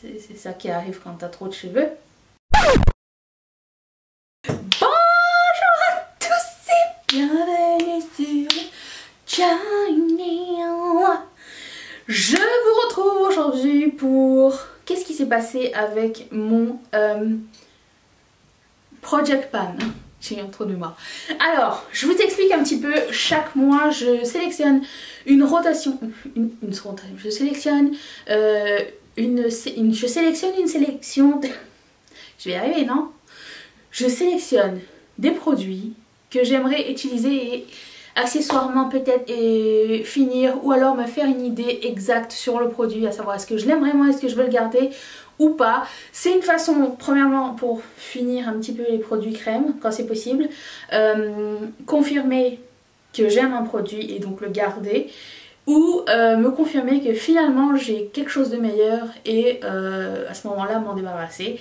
C'est ça qui arrive quand t'as trop de cheveux. Bienvenue sur Channel. Je vous retrouve aujourd'hui pour... Qu'est-ce qui s'est passé avec mon Project Pan? J'ai un trou de mémoire. Alors, je vous explique un petit peu. Chaque mois, je sélectionne une rotation. Je sélectionne une sélection... Je vais y arriver, non? Je sélectionne des produits que j'aimerais utiliser et accessoirement peut-être finir, ou alors me faire une idée exacte sur le produit, à savoir est-ce que je l'aime vraiment, est-ce que je veux le garder ou pas. C'est une façon, premièrement, pour finir un petit peu les produits crème quand c'est possible, confirmer que j'aime un produit et donc le garder, ou me confirmer que finalement j'ai quelque chose de meilleur et à ce moment-là m'en débarrasser.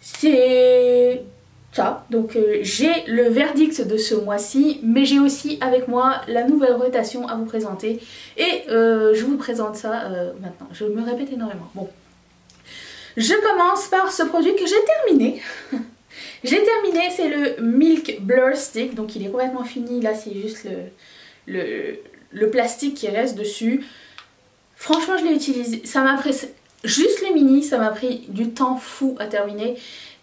C'est ça, donc j'ai le verdict de ce mois-ci, mais j'ai aussi avec moi la nouvelle rotation à vous présenter et je vous présente ça maintenant. Je me répète énormément. Bon, je commence par ce produit que j'ai terminé. J'ai terminé, c'est le Milk Blur Stick, donc il est complètement fini. Là, c'est juste le plastique qui reste dessus. Franchement, je l'ai utilisé. Ça m'a pris juste le mini, ça m'a pris du temps fou à terminer.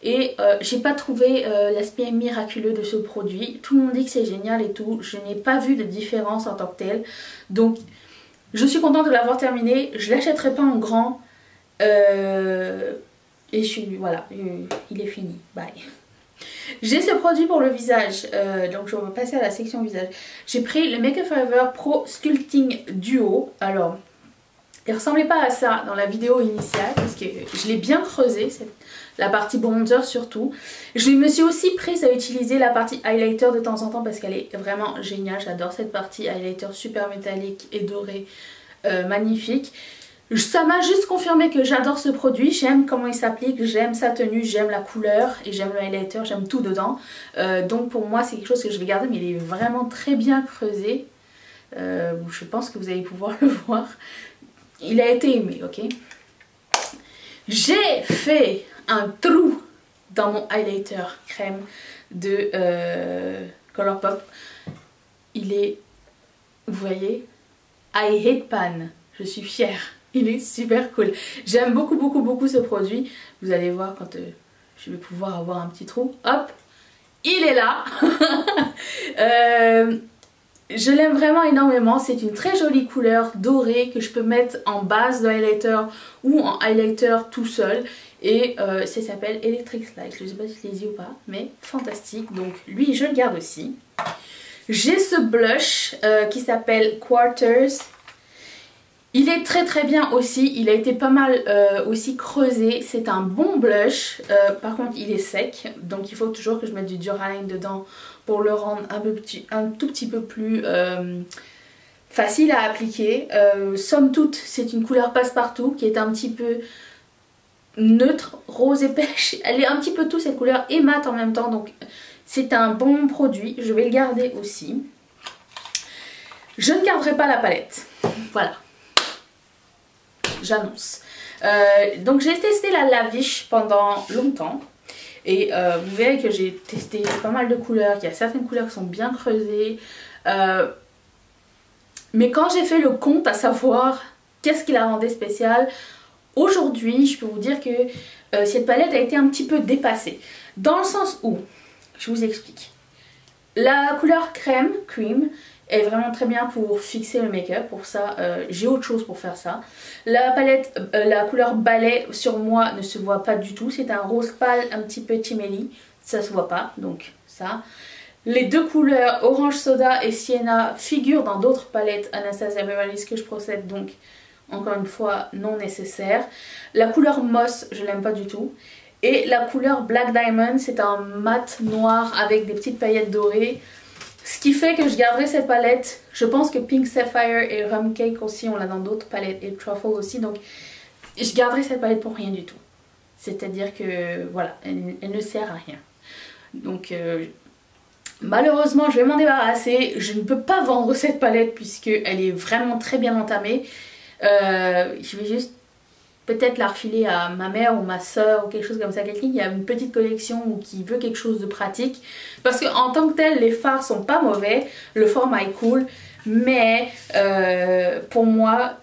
Et j'ai pas trouvé l'aspect miraculeux de ce produit. Tout le monde dit que c'est génial et tout. Je n'ai pas vu de différence en tant que telle. Donc je suis contente de l'avoir terminé. Je l'achèterai pas en grand. Et voilà, il est fini. Bye. J'ai ce produit pour le visage. Donc je vais passer à la section visage. J'ai pris le Make Up Forever Pro Sculpting Duo. Alors, il ressemblait pas à ça dans la vidéo initiale parce que je l'ai bien creusé, la partie bronzer surtout. Je me suis aussi prise à utiliser la partie highlighter de temps en temps parce qu'elle est vraiment géniale. J'adore cette partie highlighter super métallique et dorée, magnifique. Ça m'a juste confirmé que j'adore ce produit, j'aime comment il s'applique, j'aime sa tenue, j'aime la couleur et j'aime le highlighter, j'aime tout dedans. Donc pour moi c'est quelque chose que je vais garder, mais il est vraiment très bien creusé. Je pense que vous allez pouvoir le voir. Il a été aimé, ok? J'ai fait un trou dans mon highlighter crème de Colourpop. Il est, vous voyez, I hate pan. Je suis fière. Il est super cool. J'aime beaucoup ce produit. Vous allez voir quand je vais pouvoir avoir un petit trou. Hop, il est là. Je l'aime vraiment énormément, c'est une très jolie couleur dorée que je peux mettre en base de highlighter ou en highlighter tout seul. Et ça s'appelle Electric Slide, je ne sais pas si je l'ai dit ou pas, mais fantastique. Donc lui je le garde aussi. J'ai ce blush qui s'appelle Quarters. Il est très bien aussi, il a été pas mal aussi creusé, c'est un bon blush, par contre il est sec, donc il faut toujours que je mette du Duraline dedans pour le rendre un tout petit peu plus facile à appliquer. Somme toute, c'est une couleur passe-partout qui est un petit peu neutre, rose et pêche, elle est un petit peu tout cette couleur et mate en même temps, donc c'est un bon produit, je vais le garder aussi. Je ne garderai pas la palette, voilà. J'annonce. Donc j'ai testé la Lavish pendant longtemps et vous verrez que j'ai testé pas mal de couleurs, il y a certaines couleurs qui sont bien creusées, mais quand j'ai fait le compte à savoir qu'est-ce qui la rendait spéciale, aujourd'hui je peux vous dire que cette palette a été un petit peu dépassée, dans le sens où, je vous explique, la couleur cream est vraiment très bien pour fixer le make-up. Pour ça, j'ai autre chose pour faire ça. La palette, la couleur balai sur moi ne se voit pas du tout. C'est un rose pâle, un petit peu chiméli. Ça se voit pas, donc ça. Les deux couleurs orange soda et sienna figurent dans d'autres palettes Anastasia Beverly Hills que je possède, donc encore une fois non nécessaire. La couleur moss, je l'aime pas du tout. Et la couleur Black Diamond, c'est un mat noir avec des petites paillettes dorées. Ce qui fait que je garderai cette palette. Je pense que Pink Sapphire et Rum Cake aussi, on l'a dans d'autres palettes, et Truffle aussi. Donc je garderai cette palette pour rien du tout. C'est-à-dire que voilà, elle ne sert à rien. Donc malheureusement je vais m'en débarrasser. Je ne peux pas vendre cette palette puisqu'elle est vraiment très bien entamée. Je vais juste peut-être la refiler à ma mère ou ma soeur ou quelque chose comme ça, quelqu'un qui a une petite collection ou qui veut quelque chose de pratique. Parce qu'en tant que tel, les fards sont pas mauvais, le format est cool, mais pour moi,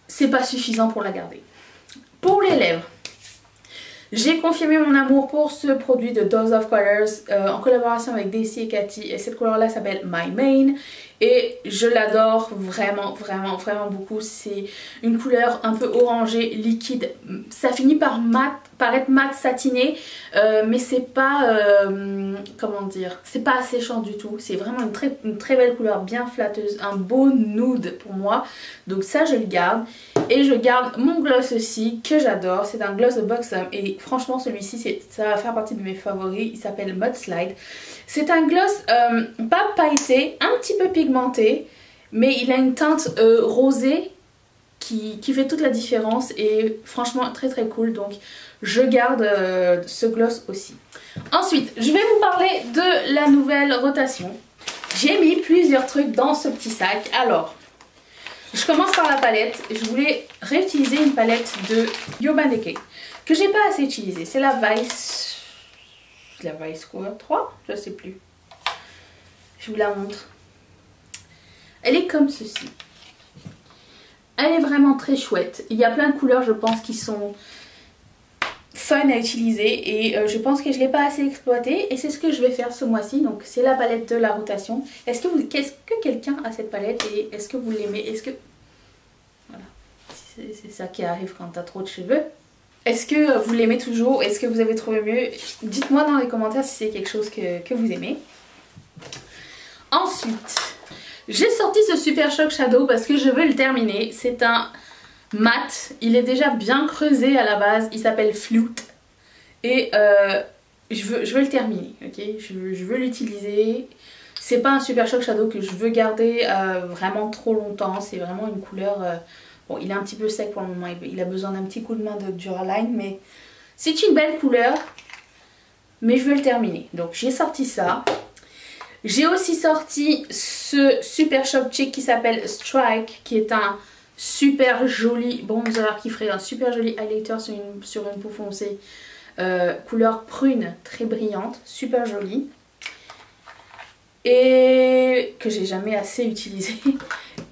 c'est pas suffisant pour la garder. Pour les lèvres, j'ai confirmé mon amour pour ce produit de Dose of Colors en collaboration avec Daisy et Cathy, et cette couleur là s'appelle My Main et je l'adore vraiment beaucoup. C'est une couleur un peu orangée, liquide, ça finit par être mat satiné, mais c'est pas, comment dire, c'est pas asséchant du tout, c'est vraiment une très belle couleur, bien flatteuse, un beau nude pour moi, donc ça je le garde. Et je garde mon gloss aussi que j'adore, c'est un gloss de Buxom et franchement celui-ci ça va faire partie de mes favoris, il s'appelle Mudslide. C'est un gloss pas pailleté, un petit peu pigmenté, mais il a une teinte rosée qui fait toute la différence et franchement très cool, donc je garde ce gloss aussi. Ensuite, je vais vous parler de la nouvelle rotation. J'ai mis plusieurs trucs dans ce petit sac, alors... Je commence par la palette. Je voulais réutiliser une palette de Urban Decay que j'ai pas assez utilisée. C'est la Vice... La Vice quoi 3? Je sais plus. Je vous la montre. Elle est comme ceci. Elle est vraiment très chouette. Il y a plein de couleurs je pense qui sont fun à utiliser et je pense que je ne l'ai pas assez exploité et c'est ce que je vais faire ce mois-ci. Donc c'est la palette de la rotation. Est-ce que quelqu'un a cette palette et est-ce que vous l'aimez? Est-ce que... Voilà, c'est ça qui arrive quand t'as trop de cheveux. Est-ce que vous l'aimez toujours? Est-ce que vous avez trouvé mieux? Dites-moi dans les commentaires si c'est quelque chose que vous aimez. Ensuite, j'ai sorti ce Super Shock Shadow parce que je veux le terminer. C'est un mat, il est déjà bien creusé à la base, il s'appelle Flute et je veux le terminer, ok, je veux l'utiliser. C'est pas un Super Shock Shadow que je veux garder vraiment trop longtemps, c'est vraiment une couleur, bon il est un petit peu sec pour le moment, il a besoin d'un petit coup de main de Duraline, mais c'est une belle couleur, mais je veux le terminer, donc j'ai sorti ça. J'ai aussi sorti ce Super Shock Chic qui s'appelle Strike, qui est un super joli bronzer qui ferait un super joli highlighter sur une peau foncée, couleur prune très brillante, super jolie et que j'ai jamais assez utilisé.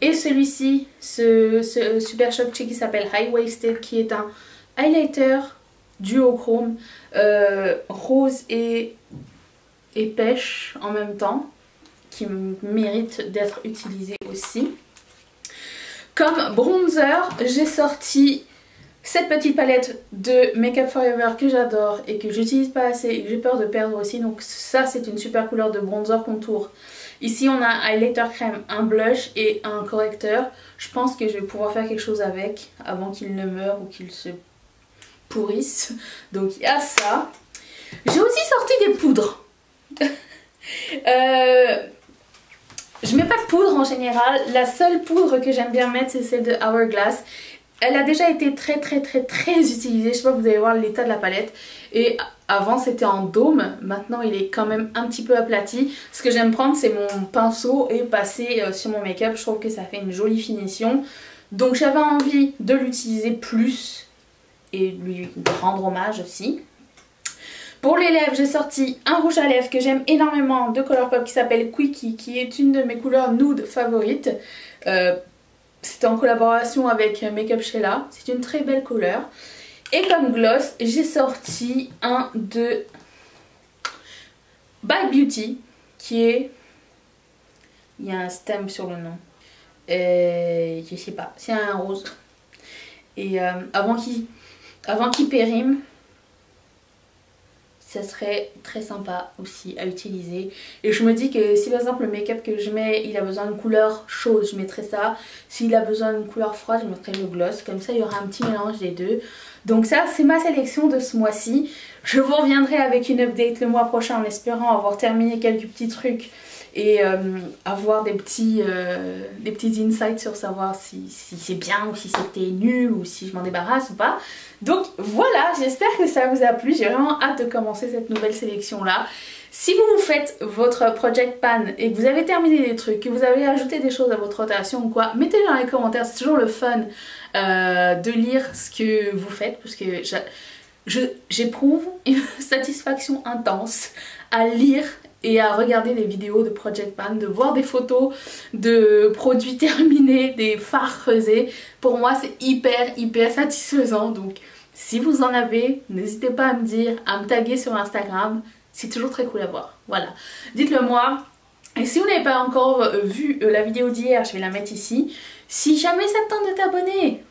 Et celui-ci, ce Super Shock Chic qui s'appelle High Waisted, qui est un highlighter duochrome rose et pêche en même temps, qui mérite d'être utilisé aussi. Comme bronzer, j'ai sorti cette petite palette de Make Up Forever que j'adore et que j'utilise pas assez et que j'ai peur de perdre aussi. Donc ça c'est une super couleur de bronzer contour. Ici on a un highlighter crème, un blush et un correcteur. Je pense que je vais pouvoir faire quelque chose avec avant qu'il ne meure ou qu'il se pourrisse. Donc il y a ça. J'ai aussi sorti des poudres. Je mets pas de poudre en général, la seule poudre que j'aime bien mettre c'est celle de Hourglass. Elle a déjà été très utilisée, je sais pas, vous allez voir l'état de la palette. Et avant c'était en dôme, maintenant il est quand même un petit peu aplati. Ce que j'aime prendre c'est mon pinceau et passer sur mon make-up, je trouve que ça fait une jolie finition. Donc j'avais envie de l'utiliser plus et lui rendre hommage aussi. Pour les lèvres, j'ai sorti un rouge à lèvres que j'aime énormément de Colourpop qui s'appelle Quickie, qui est une de mes couleurs nude favorites. C'est en collaboration avec Makeup Sheila, c'est une très belle couleur. Et comme gloss, j'ai sorti un de By Beauty, qui est... Il y a un stamp sur le nom. Je sais pas, c'est un rose. Et avant qu'il périme, ça serait très sympa aussi à utiliser. Et je me dis que si par exemple le make-up que je mets il a besoin d'une couleur chaude, je mettrai ça. S'il a besoin d'une couleur froide, je mettrai le gloss. Comme ça il y aura un petit mélange des deux. Donc ça c'est ma sélection de ce mois-ci. Je vous reviendrai avec une update le mois prochain en espérant avoir terminé quelques petits trucs et avoir des petits insights sur savoir si c'est bien ou si c'était nul ou si je m'en débarrasse ou pas. Donc voilà, j'espère que ça vous a plu, j'ai vraiment hâte de commencer cette nouvelle sélection là. Si vous faites votre project pan et que vous avez terminé des trucs, que vous avez ajouté des choses à votre rotation ou quoi, mettez-le dans les commentaires, c'est toujours le fun de lire ce que vous faites parce que j'éprouve une satisfaction intense à lire et à regarder des vidéos de Project Pan, de voir des photos de produits terminés, des fards creusés. Pour moi c'est hyper satisfaisant, donc si vous en avez, n'hésitez pas à me dire, à me taguer sur Instagram, c'est toujours très cool à voir. Voilà, dites-le moi. Et si vous n'avez pas encore vu la vidéo d'hier, je vais la mettre ici. Si jamais ça te tente de t'abonner,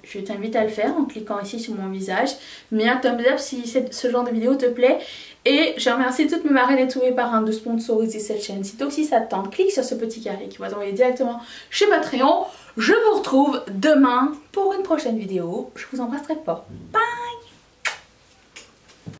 je t'invite à le faire en cliquant ici sur mon visage. Mets un thumbs up si ce genre de vidéo te plaît. Et je remercie toutes mes marraines et tous mes parrains de sponsoriser cette chaîne. Si toi aussi ça te tente, clique sur ce petit carré qui va t'envoyer directement chez Patreon. Je vous retrouve demain pour une prochaine vidéo. Je vous embrasse très fort. Bye!